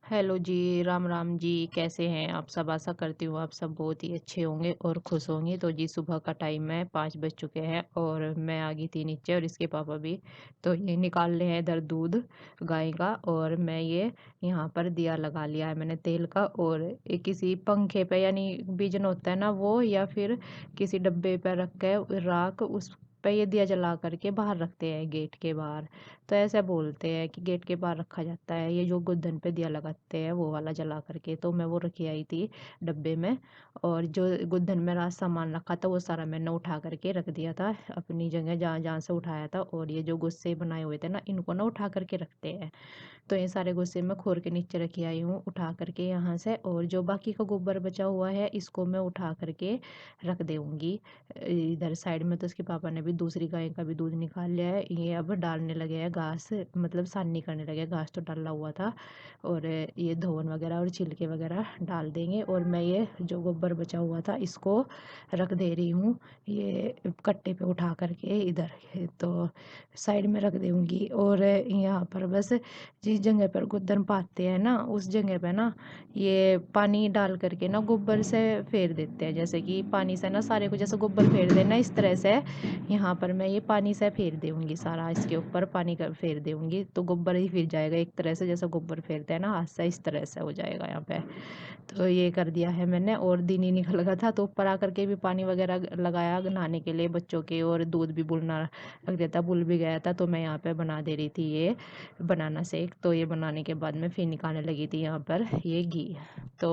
Hello जी, राम राम जी। कैसे हैं आप सब? आशा करती हूँ आप सब बहुत ही अच्छे होंगे और खुश होंगे। तो जी सुबह का टाइम है, 5 बज चुके हैं और मैं आ गई थी नीचे और इसके पापा भी। तो ये निकाल रहे हैं इधर दूध गाय का, और मैं ये यहाँ पर दिया लगा लिया है मैंने तेल का। और एक किसी पंखे पे, यानी बिजन होता है ना वो, या फिर किसी डब्बे पर रख के राख उस पे ये दिया जला करके बाहर रखते हैं, गेट के बाहर। तो ऐसा बोलते हैं कि गेट के बाहर रखा जाता है, ये जो गोधन पे दिया लगाते हैं वो वाला जला करके। तो मैं वो रखी आई थी डब्बे में, और जो गोधन में रात सामान रखा था वो सारा मैंने उठा करके रख दिया था अपनी जगह जहाँ जहाँ से उठाया था। और ये जो गुस्से बनाए हुए थे ना, इनको ना उठा करके रखते हैं। तो ये सारे गुस्से मैं खोर के नीचे रखी आई हूँ उठा करके यहाँ से। और जो बाकी का गोबर बचा हुआ है इसको मैं उठा करके रख दूँगी इधर साइड में। तो उसके पापा ने भी दूसरी गाय का भी दूध निकाल लिया है, ये अब डालने लगे हैं घास, मतलब सानी करने लगे। घास तो डाला हुआ था, और ये धोवन वगैरह और छिलके वगैरह डाल देंगे। और मैं ये जो गोबर बचा हुआ था इसको रख दे रही हूँ ये कट्टे पे उठा करके इधर। तो साइड में रख दूँगी। और यहाँ पर बस जिस जगह पर गोदन पाते हैं ना, उस जगह पे ना ये पानी डाल करके ना गोबर से फेर देते हैं। जैसे कि पानी से ना सारे को जैसे गोबर फेर देना, इस तरह से यहाँ पर मैं ये पानी से फेर दूँगी सारा, इसके ऊपर पानी का फेर दूँगी तो गोबर ही फिर जाएगा एक तरह से, जैसे गोबर फेरते हैं ना हाथ से, इस तरह से हो जाएगा यहाँ पे। तो ये कर दिया है मैंने। और दिन ही निकल गया था तो ऊपर आकर के भी पानी वगैरह लगाया नहाने के लिए बच्चों के, और दूध भी बुलना रख दिया था, बुल भी गया था। तो मैं यहाँ पे बना दे रही थी ये बनाना शेक। तो ये बनाने के बाद मैं फिर निकालने लगी थी यहाँ पर ये घी। तो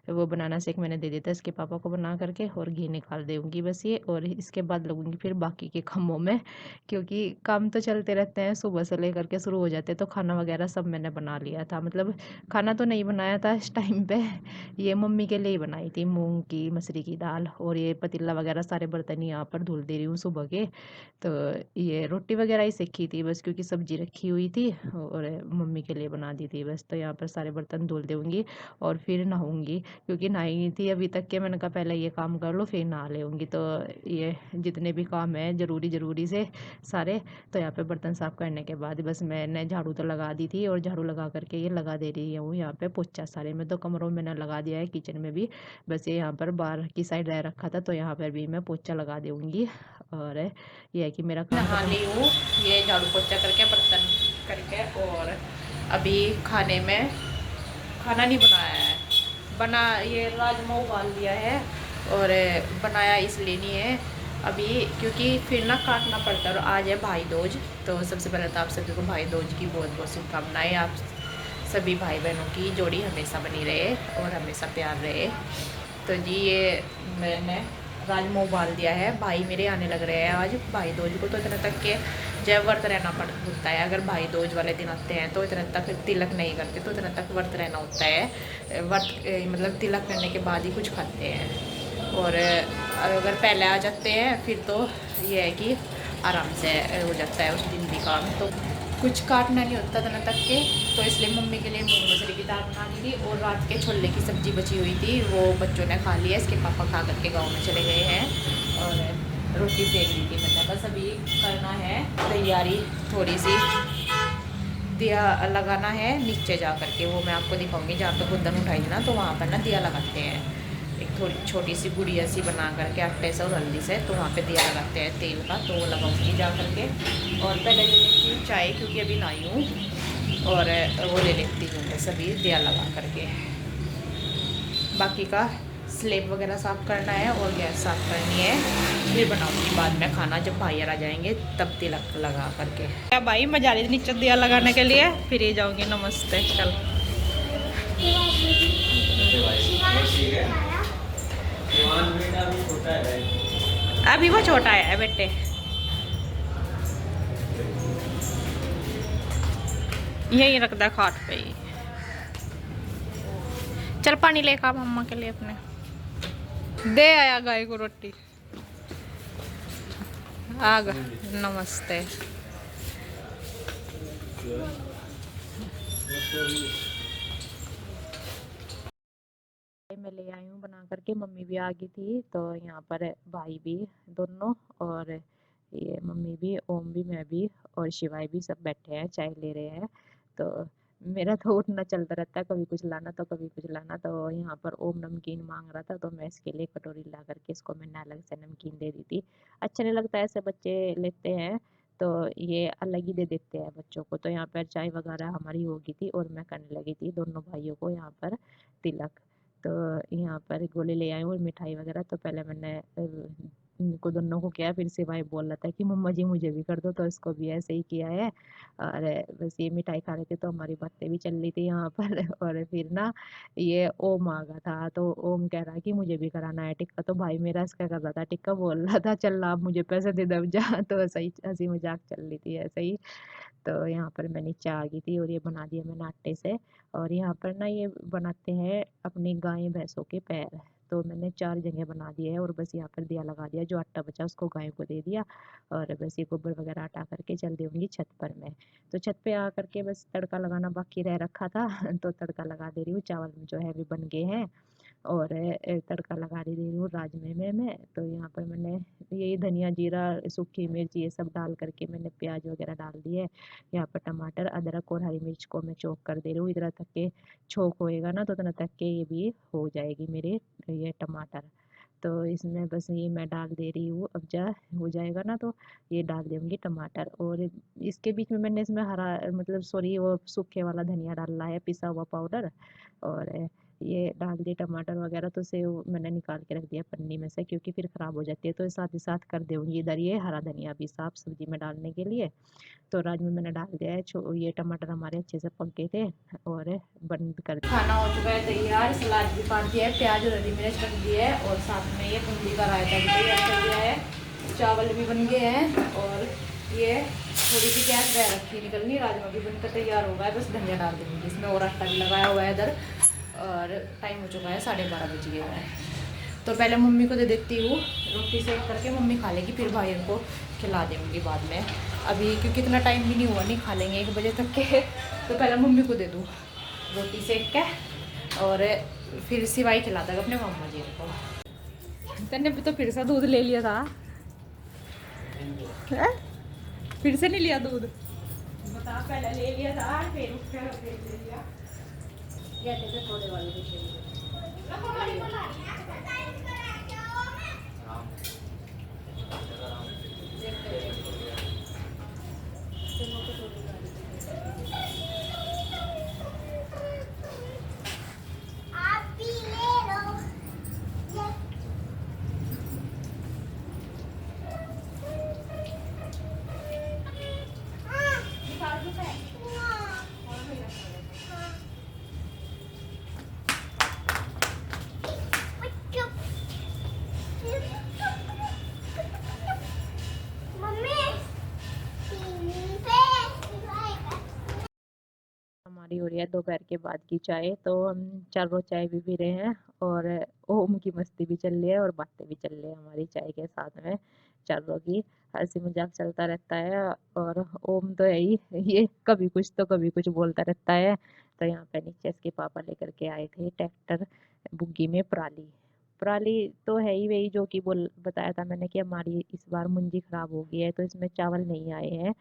वो बनाना शेक मैंने दे दिया था इसके पापा को बना करके, और घी निकाल दूँगी बस ये। और इसके बाद लगूंगी फिर बाकी के कामों में, क्योंकि काम तो चलते रहते हैं, सुबह से लेकर के शुरू हो जाते हैं। तो खाना वगैरह सब मैंने बना लिया था, मतलब खाना तो नहीं बनाया था इस टाइम पे, ये मम्मी के लिए ही बनाई थी, मूंग की मसरी की दाल। और ये पतीला वगैरह सारे बर्तन यहाँ पर धुल दे रही हूँ सुबह के। तो ये रोटी वगैरह ही सेकी थी बस, क्योंकि सब्जी रखी हुई थी और मम्मी के लिए बना दी थी बस। तो यहाँ पर सारे बर्तन धुल दूँगी और फिर नहाऊंगी, क्योंकि नहाई नहीं थी अभी तक के। मैंने कहा पहले ये काम कर लो फिर नहा लेऊँगी। तो ये जितने भी काम है ज़रूरी ज़रूरी से सारे, तो यहाँ पे बर्तन साफ़ करने के बाद बस मैंने झाड़ू तो लगा दी थी, और झाड़ू लगा करके ये लगा दे रही हूँ यहाँ पे पोछा सारे में। तो कमरों में मैंने लगा दिया है, किचन में भी। बस ये यहाँ पर बाहर की साइड रह रखा था, तो यहाँ पर भी मैं पोछा लगा दूँगी। और ये है कि मेरा काम नहा ली हूँ, ये झाड़ू पोछा करके बर्तन करके। और अभी खाने में खाना नहीं बनाया है, बना ये राजमा उबाल दिया है। और बनाया इसलिए नहीं है अभी, क्योंकि फिर ना काटना पड़ता है। और आज है भाई दूज। तो सबसे पहले तो आप सभी को भाई दूज की बहुत बहुत शुभकामनाएं। आप सभी भाई बहनों की जोड़ी हमेशा बनी रहे और हमेशा प्यार रहे। तो जी ये मैंने राजमा उबाल दिया है। भाई मेरे आने लग रहे हैं आज भाई दूज को, तो इतने तक के जब व्रत रहना होता है। अगर भाई दूज वाले दिन आते हैं तो इतने तक तिलक नहीं करते, तो इतने तक व्रत रहना होता है। व्रत मतलब तिलक करने के बाद ही कुछ खाते हैं। और अगर पहले आ जाते हैं फिर तो ये है कि आराम से हो जाता है उस दिन भी काम। तो कुछ काटना नहीं होता इतना तक के। तो इसलिए मम्मी के लिए मूंग मसूरी की दाल बना दी थी, और रात के छोले की सब्ज़ी बची हुई थी वो बच्चों ने खा लिया। इसके पापा खा करके गाँव में चले गए हैं। और रोटी सेक दी थी मैंने। बस अभी करना है तैयारी थोड़ी सी, दिया लगाना है नीचे जा करके, वो मैं आपको दिखाऊंगी। जहाँ पे गुंदन उठाई ना तो वहाँ पर ना दिया लगाते हैं, एक थोड़ी छोटी सी गुड़िया सी बना करके आटे से और हल्दी से। तो वहाँ पे दिया लगाते हैं तेल का, तो वो लगाऊंगी जा करके। और पहले ले लेती हूँ चाय, क्योंकि अभी लाई हूँ। और वो ले लेती हूँ मैं सभी दिया लगा करके। बाकी का स्लेब वगैरह साफ़ करना है और गैस साफ़ करनी है। फिर बनाऊंगी बाद में खाना, जब भाई आ जाएंगे तब तिलक लगा करके। क्या भाई मैं जा रही थी नीचे दिया लगाने के लिए, फिर ही जाऊंगी। नमस्ते। चल अभी वो छोटा है बेटे, यही रखता खाट पे ही। चल पानी लेकर मम्मा के लिए अपने दे आया गाय को रोटी। आ गा नमस्ते। मैं ले आई हूँ बना करके, मम्मी भी आ गई थी। तो यहाँ पर भाई भी दोनों, और ये मम्मी भी, ओम भी, मैं भी और शिवाय भी सब बैठे हैं चाय ले रहे हैं। तो मेरा तो उठना चलता रहता है, कभी कुछ लाना तो कभी कुछ लाना। तो यहाँ पर ओम नमकीन मांग रहा था, तो मैं इसके लिए कटोरी ला करके इसको मैंने अलग से नमकीन दे दी थी। अच्छा नहीं लगता ऐसे बच्चे लेते हैं, तो ये अलग ही दे देते हैं बच्चों को। तो यहाँ पर चाय वगैरह हमारी हो गई थी और मैं करने लगी थी दोनों भाइयों को यहाँ पर तिलक। तो यहाँ पर गोले ले आए और मिठाई वगैरह। तो पहले मैंने इनको दोनों को किया, फिर से भाई बोल रहा था कि मम्मा जी मुझे भी कर दो, तो इसको भी ऐसे ही किया है। और बस ये मिठाई खा रहे थे तो हमारी बातें भी चल रही थी यहाँ पर। और फिर ना ये ओम आ गया था, तो ओम कह रहा है कि मुझे भी कराना है टिक्का। तो भाई मेरा इसका कर रहा था टिक्का, बोल रहा था चल आप मुझे पैसे दे दब जा। तो ऐसा ही हंसी मजाक चल रही थी ऐसे ही। तो यहाँ पर मैं नीचे आ गई थी और ये बना दिया मैंने आटे से। और यहाँ पर ना ये बनाते हैं अपनी गाय भैंसों के पैर। तो मैंने 4 जगह बना दिए है और बस यहाँ पर दिया लगा दिया, जो आटा बचा उसको गाय को दे दिया। और बस ये गोबर वगैरह हटा करके चल दूंगी छत पर मैं। तो छत पे आ करके बस तड़का लगाना बाकी रह रखा था। तो तड़का लगा दे रही हूँ, चावल जो है भी बन गए हैं। और तड़का लगा दे रही हूँ राजमे में मैं। तो यहाँ पर मैंने यही धनिया जीरा सूखी मिर्च ये सब डाल करके मैंने प्याज वगैरह डाल दिए। यहाँ पर टमाटर अदरक और हरी मिर्च को मैं चॉप कर दे रही हूँ। इधर तक के छोक होएगा ना तो उतना तक के ये भी हो जाएगी मेरे ये टमाटर। तो इसमें बस ये मैं डाल दे रही हूँ, अब जा हो जाएगा ना तो ये डाल दूंगी टमाटर। और इसके बीच में मैंने इसमें हरा मतलब सॉरी वो सूखे वाला धनिया डाला है, पिसा हुआ पाउडर। और ये डाल दिए टमाटर वगैरह। तो सेव मैंने निकाल के रख दिया पन्नी में से, क्योंकि फिर खराब हो जाती है। तो साथ ही साथ कर दूंगी इधर ये हरा धनिया भी साफ सब्जी में डालने के लिए। तो राजमा मैंने डाल दिया है, ये टमाटर हमारे अच्छे से पक गए थे। और बंद कर दिया। खाना हो चुका है तैयार, सलाद भी काट दिया है, प्याज और हरी मिर्च रख दी है, और साथ में ये बूंदी का रायता भी तैयार कर दिया है। चावल भी बन गए हैं और ये थोड़ी सी गैस रह रखी निकलनी, राजमा भी बनकर तैयार हो गया है, बस धनिया डाल दूँगी इसमें। और आटा भी लगाया हुआ है इधर। और टाइम हो चुका है 12:30 बज गए हैं। तो पहले मम्मी को दे देती हूँ रोटी सेक करके, मम्मी खा लेगी, फिर भाई को खिला देंगी बाद में। अभी क्योंकि इतना टाइम भी नहीं हुआ, नहीं खा लेंगे 1 बजे तक के। तो पहले मम्मी को दे दूँ रोटी सेक के, और फिर सिवाई खिला देगा अपने मम्मा जी को। तेने भी तो फिर से दूध ले लिया था, फिर से नहीं लिया दूध? बता, पहले ले लिया था फिर ले लिया। थोड़े वाले हमारी हो रही है दोपहर के बाद की चाय। तो हम चारों चाय भी पी रहे हैं, और ओम की मस्ती भी चल रही है और बातें भी चल रही है हमारी चाय के साथ में। चारों की हंसी मजाक चलता रहता है। और ओम तो है ही, ये कभी कुछ तो कभी कुछ बोलता रहता है। तो यहाँ पे नीचे इसके पापा लेकर के आए थे ट्रैक्टर बुग्गी में पराली। पराली तो है ही वही जो कि बोल बताया था मैंने कि हमारी इस बार मुंजी खराब हो गई है, तो इसमें चावल नहीं आए हैं।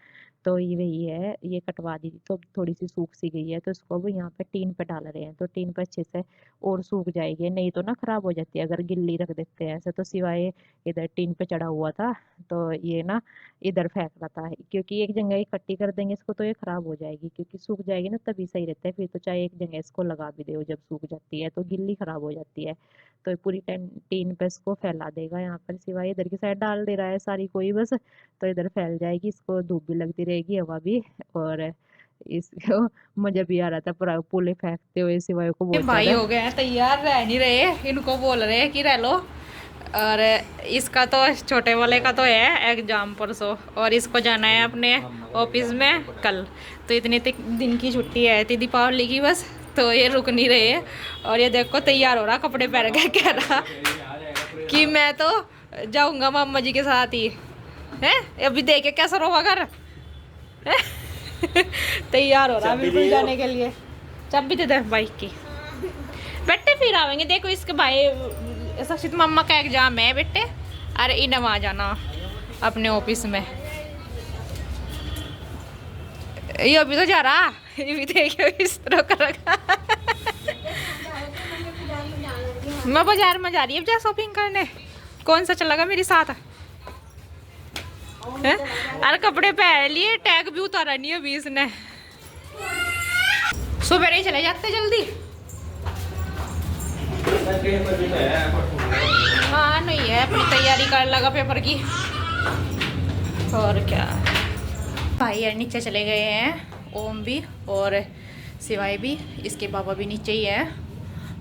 तो ये वही है, ये कटवा दी थी तो थोड़ी सी सूख सी गई है। तो इसको अब यहाँ पे टीन पे डाल रहे हैं, तो टीन पे अच्छे से और सूख जाएगी, नहीं तो ना खराब हो जाती है अगर गिल्ली रख देते हैं ऐसे। तो सिवाय इधर टीन पे चढ़ा हुआ था, तो ये ना इधर फेंक रहा था, क्योंकि एक जगह इकट्ठी कर देंगे इसको तो ये खराब हो जाएगी, क्योंकि सूख जाएगी ना तभी सही रहता है। फिर तो चाहे एक जगह इसको लगा भी दो, जब सूख जाती है तो गिल्ली खराब हो जाती है। तो पूरी टीन पे इसको फैला देगा यहाँ पर, सिवाय इधर की साइड डाल दे रहा है सारी कोई बस। तो इधर फैल जाएगी, इसको धूप भी लगती रहेगी हवा भी। और इसको मजा भी आ रहा था पूरा पूले फेंकते हुए, सिवाय को बहुत भाई हो गए हैं तैयार, रह नहीं रहे, इनको बोल रहे हैं कि रह लो। और इसका तो छोटे वाले का तो है एग्जाम परसों, और इसको जाना है अपने ऑफिस में कल। तो इतने दिन की छुट्टी है थी दीपावली की बस, तो ये रुक नहीं रहे। और ये देखो तैयार हो रहा, कपड़े पहन के कह रहा कि मैं तो जाऊंगा मामा जी के साथ ही है। अभी देखे कैसा रोवा कर तैयार हो रहा बिल्कुल जाने के लिए। चाबी दे दे बाइक की, बेटे फिर आवेंगे। देखो इसके भाई सक्षित मम्मा का एग्जाम है बेटे, अरे इनम आ जाना अपने ऑफिस में। ये अभी तो जा रहा ये भी देखियो इस तरह कर रखा। मैं बाजार में जा रही हूँ जा शॉपिंग करने। कौन सा चलेगा मेरे साथ? है? अरे कपड़े पहन लिए, टैग भी उतारा नहीं अभी इसने। सुबह ही चले जाते जल्दी। हाँ नहीं है, अपनी तैयारी कर लगा पेपर की। और क्या, भाई यार नीचे चले गए हैं, ओम भी और सिवाय भी, इसके पापा भी नीचे ही है।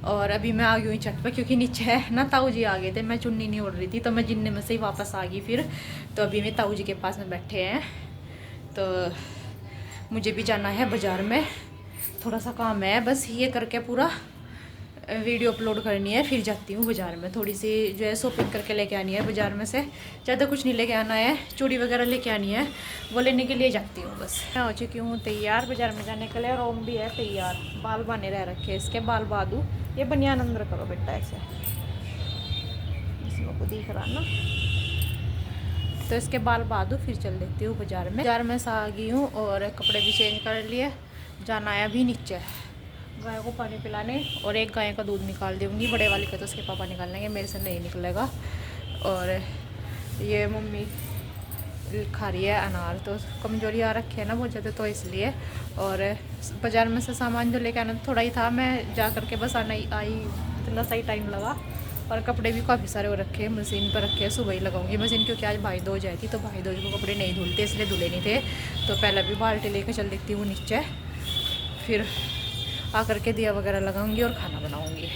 और अभी मैं आ गई हूँ छत पर, क्योंकि नीचे है ना ताऊ जी आ गए थे, मैं चुन्नी नहीं उड़ रही थी, तो मैं जिन्ने में से ही वापस आ गई फिर। तो अभी मैं ताऊ जी के पास में बैठे हैं, तो मुझे भी जाना है बाज़ार में, थोड़ा सा काम है, बस ये करके पूरा वीडियो अपलोड करनी है, फिर जाती हूँ बाज़ार में। थोड़ी सी जो है शॉपिंग करके लेके आनी है बाज़ार में से, ज़्यादा कुछ नहीं लेके आना है, चूड़ी वगैरह लेके आनी है, वो लेने के लिए जाती हूँ बस। मैं हो चुकी हूँ तैयार बाज़ार में जाने के लिए, और ओम भी है तैयार, बाल बाने रह रखे इसके, बाल बादू। ये बनियान अंदर करो बेटा ऐसे, इसमें को दिख रहा ना, तो इसके बाल बादू, फिर चल देती हूँ बाज़ार में। बाज़ार में से आ गई हूँ और कपड़े भी चेंज कर लिए, जाना है अभी नीचे गाय को पानी पिलाने, और एक गाय का दूध निकाल दूँगी, बड़े वाली का तो उसके पापा निकाल लेंगे, मेरे से नहीं निकलेगा। और ये मम्मी खा रही है अनार, तो कमजोरी आ रखी है ना बहुत ज़्यादा, तो इसलिए। और बाज़ार में से सामान जो लेके आना थोड़ा ही था, मैं जा करके बस आना ही आई, इतना सही टाइम लगा। और कपड़े भी काफ़ी सारे हो रखे हैं, मशीन पर रखे हैं, सुबह ही लगाऊंगी मशीन, क्योंकि आज भाई दूज आई थी, तो भाई दूज को कपड़े नहीं धुलते, इसलिए धुले नहीं थे। तो पहले भी बाल्टी लेकर चल देती हूँ नीचे, फिर आकर के दिया वगैरह लगाऊंगी और खाना बनाऊंगी।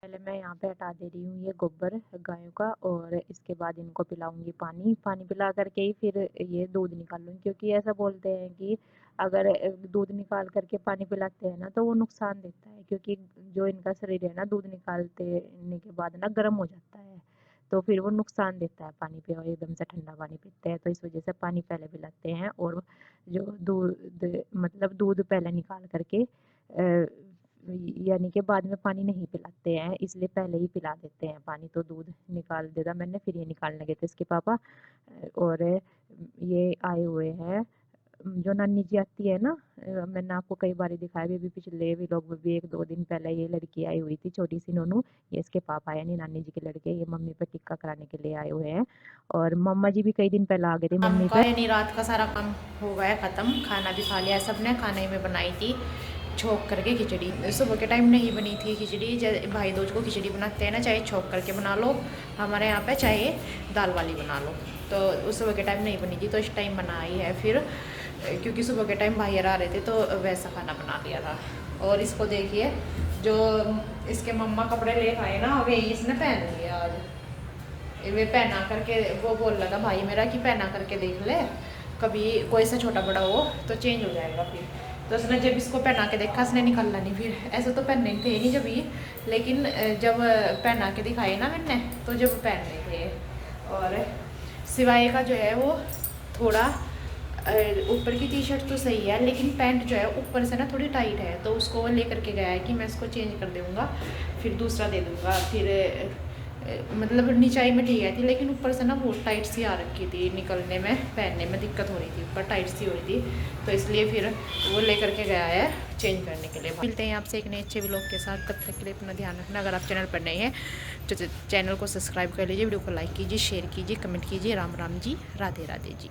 पहले मैं यहाँ पे हटा दे रही हूँ ये गोबर गायों का, और इसके बाद इनको पिलाऊंगी पानी। पानी पिला करके ही फिर ये दूध निकालूंगी, क्योंकि ऐसा बोलते हैं कि अगर दूध निकाल करके पानी पिलाते हैं ना, तो वो नुकसान देता है, क्योंकि जो इनका शरीर है ना, दूध निकालने के बाद ना गर्म हो जाता है, तो फिर वो नुकसान देता है पानी पे, और एकदम से ठंडा पानी पीते हैं, तो इस वजह से पानी पहले पिलाते हैं। और जो दूध मतलब दूध पहले निकाल करके यानी कि बाद में पानी नहीं पिलाते हैं, इसलिए पहले ही पिला देते हैं पानी। तो दूध निकाल देता मैंने, फिर ये निकालने गए थे इसके पापा। और ये आए हुए हैं, जो नानी जी आती है ना, मैंने आपको कई बार दिखाया भी, अभी पिछले व्लॉग में भी 1-2 दिन पहले ये लड़की आई हुई थी, छोटी सी नोनू। ये इसके पापा यानी नानी जी के लड़के, ये मम्मी पे टिक्का कराने के लिए आए हुए हैं। और मम्मा जी भी कई दिन पहले आ गए थे मम्मी पे। यानी रात का सारा काम हो गया ख़त्म, खाना भी खा लिया सबने। खाने में बनाई थी छोंक करके खिचड़ी, सुबह के टाइम नहीं बनी थी खिचड़ी, भाई दूज को खिचड़ी बनाते हैं ना, चाहे छोंक करके बना लो हमारे यहाँ पे, चाहे दाल वाली बना लो। तो उस सुबह के टाइम नहीं बनी थी, तो इस टाइम बनाई है फिर, क्योंकि सुबह के टाइम भाई आ रहे थे, तो वैसा खाना बना लिया था। और इसको देखिए, जो इसके मम्मा कपड़े ले आए ना, वे इसने पहन लिया आज। वे पहना करके, वो बोल रहा था भाई मेरा कि पहना करके देख ले, कभी कोई सा छोटा बड़ा हो तो चेंज हो जाएगा फिर। तो उसने जब इसको पहना के देखा, उसने निकालना नहीं, फिर ऐसे तो पहनने थे नहीं जब ये, लेकिन जब पहना के दिखाए ना मैंने, तो जब पहनने थे। और सिवाय का जो है वो थोड़ा ऊपर की टी शर्ट तो सही है, लेकिन पैंट जो है ऊपर से ना थोड़ी टाइट है, तो उसको लेकर के गया है कि मैं इसको चेंज कर दूँगा, फिर दूसरा दे दूँगा। फिर मतलब नीचाई में ठीक है थी, लेकिन ऊपर से ना बहुत टाइट सी आ रखी थी, निकलने में पहनने में दिक्कत हो रही थी, ऊपर टाइट सी हो रही थी, तो इसलिए फिर वो लेकर के गया है चेंज करने के लिए। मिलते हैं आपसे एक नए अच्छे व्लॉग के साथ, तब तक के लिए अपना ध्यान रखना। अगर आप चैनल पर नए हैं तो चैनल को सब्सक्राइब कर लीजिए, वीडियो को लाइक कीजिए, शेयर कीजिए, कमेंट कीजिए। राम राम जी, राधे राधे जी।